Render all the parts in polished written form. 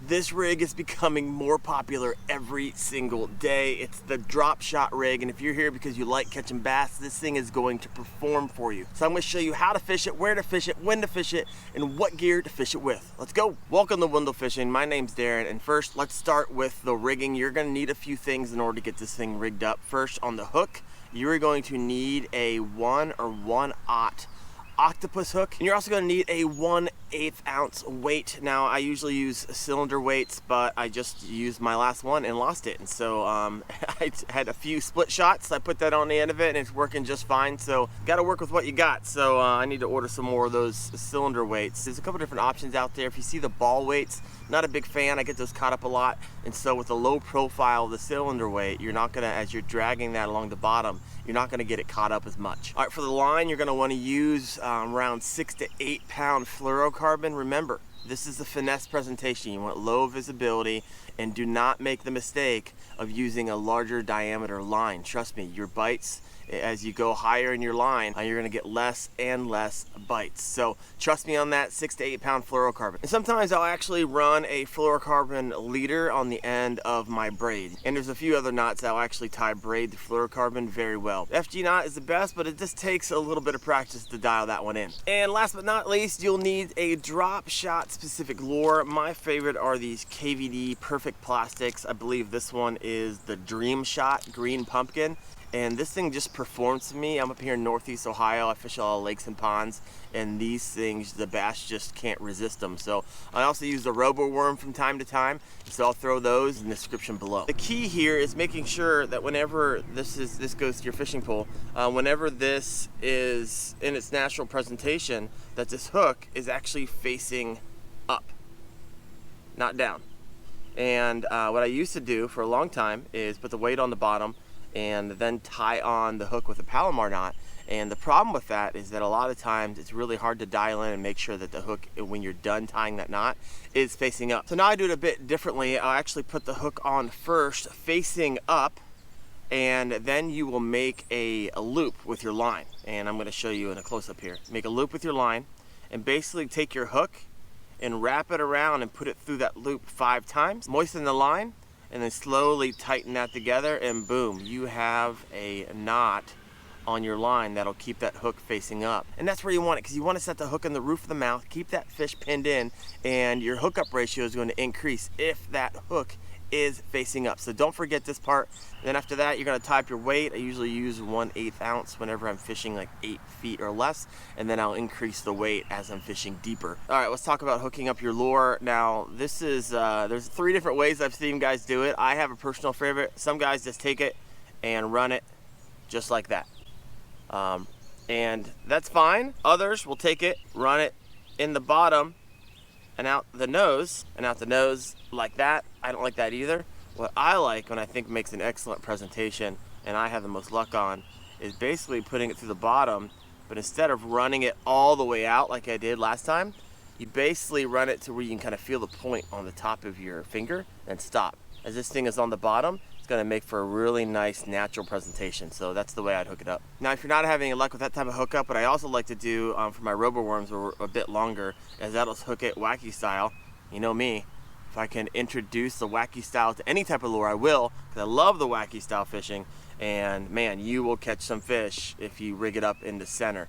This rig is becoming more popular every single day. It's the Dropshot rig, and if you're here because you like catching bass, this thing is going to perform for you. So I'm going to show you how to fish it, where to fish it, when to fish it, and what gear to fish it with. Let's go. Welcome to Wendell Fishing. My name's Daren, and first let's start with the rigging. You're going to need a few things in order to get this thing rigged up. First, on the hook, you're going to need a 1 or 1/0 octopus hook, and you're also going to need a 1/8 ounce weight. Now I usually use cylinder weights, but I just used my last one and lost it, and so I had a few split shots. I put that on the end of it and it's working just fine, so got to work with what you got. So I need to order some more of those cylinder weights. There's a couple different options out there. If you see the ball weights, not a big fan. I get those caught up a lot, and so with the low profile of the cylinder weight, you're not gonna, as you're dragging that along the bottom, you're not gonna get it caught up as much. All right, for the line, you're gonna wanna use around 6 to 8 pound fluorocarbon. Remember, this is the finesse presentation. You want low visibility, and do not make the mistake of using a larger diameter line. Trust me, your bites, as you go higher in your line, you're gonna get less and less bites. So trust me on that, 6 to 8 pound fluorocarbon. And sometimes I'll actually run a fluorocarbon leader on the end of my braid. And there's a few other knots that will actually tie braid to fluorocarbon very well. The FG knot is the best, but it just takes a little bit of practice to dial that one in. And last but not least, you'll need a drop shot specific lure. My favorite are these KVD Perfect Plastics. I believe this one is the Dream Shot Green Pumpkin. And this thing just performs for me. I'm up here in Northeast Ohio. I fish all lakes and ponds, and these things, the bass just can't resist them. So I also use the Robo Worm from time to time, so I'll throw those in the description below. The key here is making sure that whenever this goes to your fishing pole, whenever this is in its natural presentation, that this hook is actually facing up, not down. And what I used to do for a long time is put the weight on the bottom and then tie on the hook with a Palomar knot. And the problem with that is that a lot of times it's really hard to dial in and make sure that the hook, when you're done tying that knot, is facing up. So now I do it a bit differently. I'll actually put the hook on first facing up, and then you will make a loop with your line. And I'm going to show you in a close-up here. Make a loop with your line and basically take your hook and wrap it around and put it through that loop 5 times. Moisten the line, and then slowly tighten that together, and boom, you have a knot on your line that'll keep that hook facing up. And that's where you want it, because you want to set the hook in the roof of the mouth, keep that fish pinned in, and your hookup ratio is going to increase if that hook is facing up. So don't forget this part. Then after that, you're going to tie up your weight. I usually use 1/8 ounce whenever I'm fishing like 8 feet or less, and then I'll increase the weight as I'm fishing deeper. All right, let's talk about hooking up your lure. Now this is there's 3 different ways I've seen guys do it. I have a personal favorite. Some guys just take it and run it just like that, and that's fine. Others will take it, run it in the bottom and out the nose like that. I don't like that either. What I like, and I think makes an excellent presentation, and I have the most luck on, is basically putting it through the bottom, but instead of running it all the way out like I did last time, you basically run it to where you can kind of feel the point on the top of your finger and stop. As this thing is on the bottom, it's going to make for a really nice natural presentation. So that's the way I'd hook it up. Now if you're not having luck with that type of hookup, what I also like to do for my Robo Worms are a bit longer, is that'll hook it Wacky style. You know me, if I can introduce the Wacky style to any type of lure, I will, because I love the Wacky style fishing, and man, you will catch some fish if you rig it up in the center.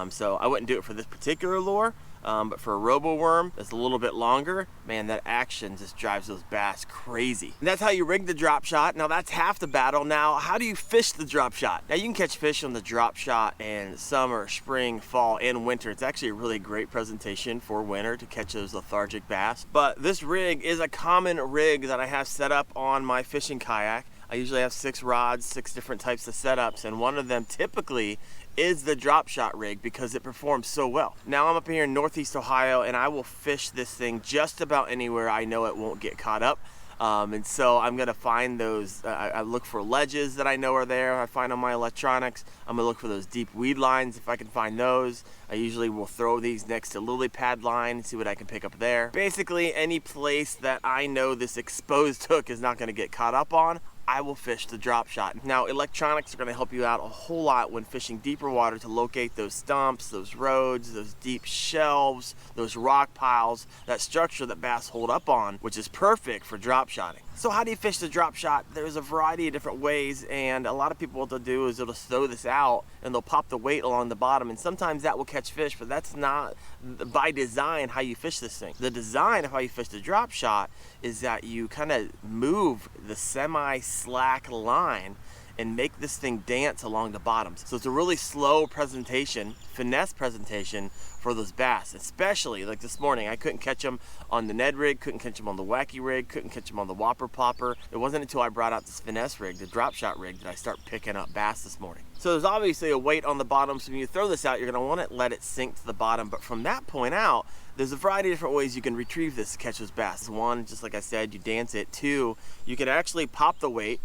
So I wouldn't do it for this particular lure, but for a Robo Worm that's a little bit longer, man, that action just drives those bass crazy. And that's how you rig the drop shot. Now that's half the battle. Now how do you fish the drop shot? Now you can catch fish on the drop shot in summer, spring, fall, and winter. It's actually a really great presentation for winter to catch those lethargic bass. But this rig is a common rig that I have set up on my fishing kayak. I usually have 6 rods, 6 different types of setups, and one of them typically is the drop shot rig because it performs so well. Now I'm up here in Northeast Ohio, and I will fish this thing just about anywhere I know it won't get caught up. And so I'm gonna find those, I look for ledges that I know are there. I find on my electronics. I'm gonna look for those deep weed lines if I can find those. I usually will throw these next to lily pad line and see what I can pick up there. Basically any place that I know this exposed hook is not gonna get caught up on, I will fish the drop shot. Now, electronics are going to help you out a whole lot when fishing deeper water to locate those stumps, those roads, those deep shelves, those rock piles, that structure that bass hold up on, which is perfect for drop shotting. So how do you fish the drop shot? There's a variety of different ways, and a lot of people, what they'll do is they'll just throw this out and they'll pop the weight along the bottom, and sometimes that will catch fish, but that's not by design how you fish this thing. The design of how you fish the drop shot is that you kind of move the semi-slack line and make this thing dance along the bottoms. So it's a really slow presentation, finesse presentation for those bass, especially like this morning. I couldn't catch them on the Ned rig, couldn't catch them on the Wacky rig, couldn't catch them on the Whopper Popper. It wasn't until I brought out this finesse rig, the drop shot rig, that I start picking up bass this morning. So there's obviously a weight on the bottom, so when you throw this out, you're gonna want to let it sink to the bottom, but from that point out, there's a variety of different ways you can retrieve this to catch those bass. One, just like I said, you dance it. Two, you can actually pop the weight,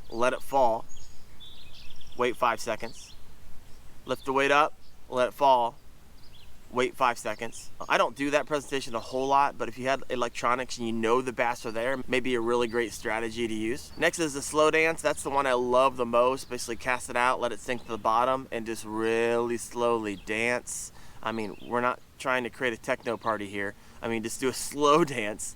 let it fall, wait 5 seconds, lift the weight up, let it fall, wait 5 seconds. I don't do that presentation a whole lot, but if you had electronics and you know the bass are there, maybe a really great strategy to use. Next is the slow dance. That's the one I love the most. Basically cast it out, let it sink to the bottom, and just really slowly dance. I mean, we're not trying to create a techno party here. I mean, just do a slow dance.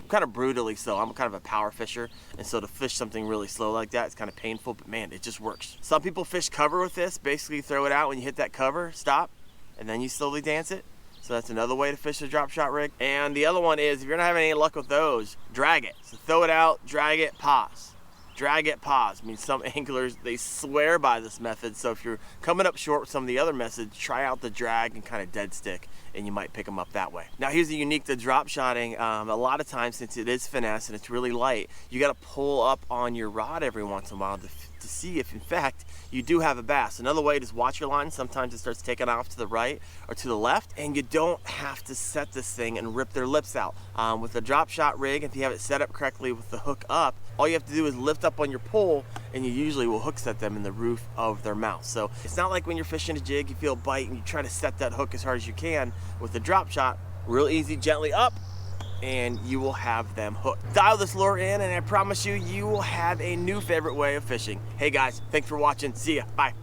Kind of brutally so. I'm kind of a power fisher, and so to fish something really slow like that, it's kind of painful, but man, it just works. Some people fish cover with this. Basically throw it out when you hit that cover, stop, and then you slowly dance it. So that's another way to fish the drop shot rig. And the other one is, if you're not having any luck with those, drag it. So throw it out, drag it, pause. Drag it, pause. I mean, some anglers, they swear by this method, so if you're coming up short with some of the other methods, try out the drag and kind of dead stick, and you might pick them up that way. Now here's the unique to drop shotting. A lot of times, since it is finesse and it's really light, you got to pull up on your rod every once in a while to see if in fact you do have a bass. Another way is watch your line. Sometimes it starts taking off to the right or to the left, and you don't have to set this thing and rip their lips out. With a drop shot rig, if you have it set up correctly with the hook up, all you have to do is lift up on your pole, and you usually will hook set them in the roof of their mouth. So it's not like when you're fishing a jig, you feel a bite and you try to set that hook as hard as you can. With the drop shot, real easy, gently up, and you will have them hooked. Dial this lure in, and I promise you, you will have a new favorite way of fishing. Hey guys, thanks for watching. See ya. Bye.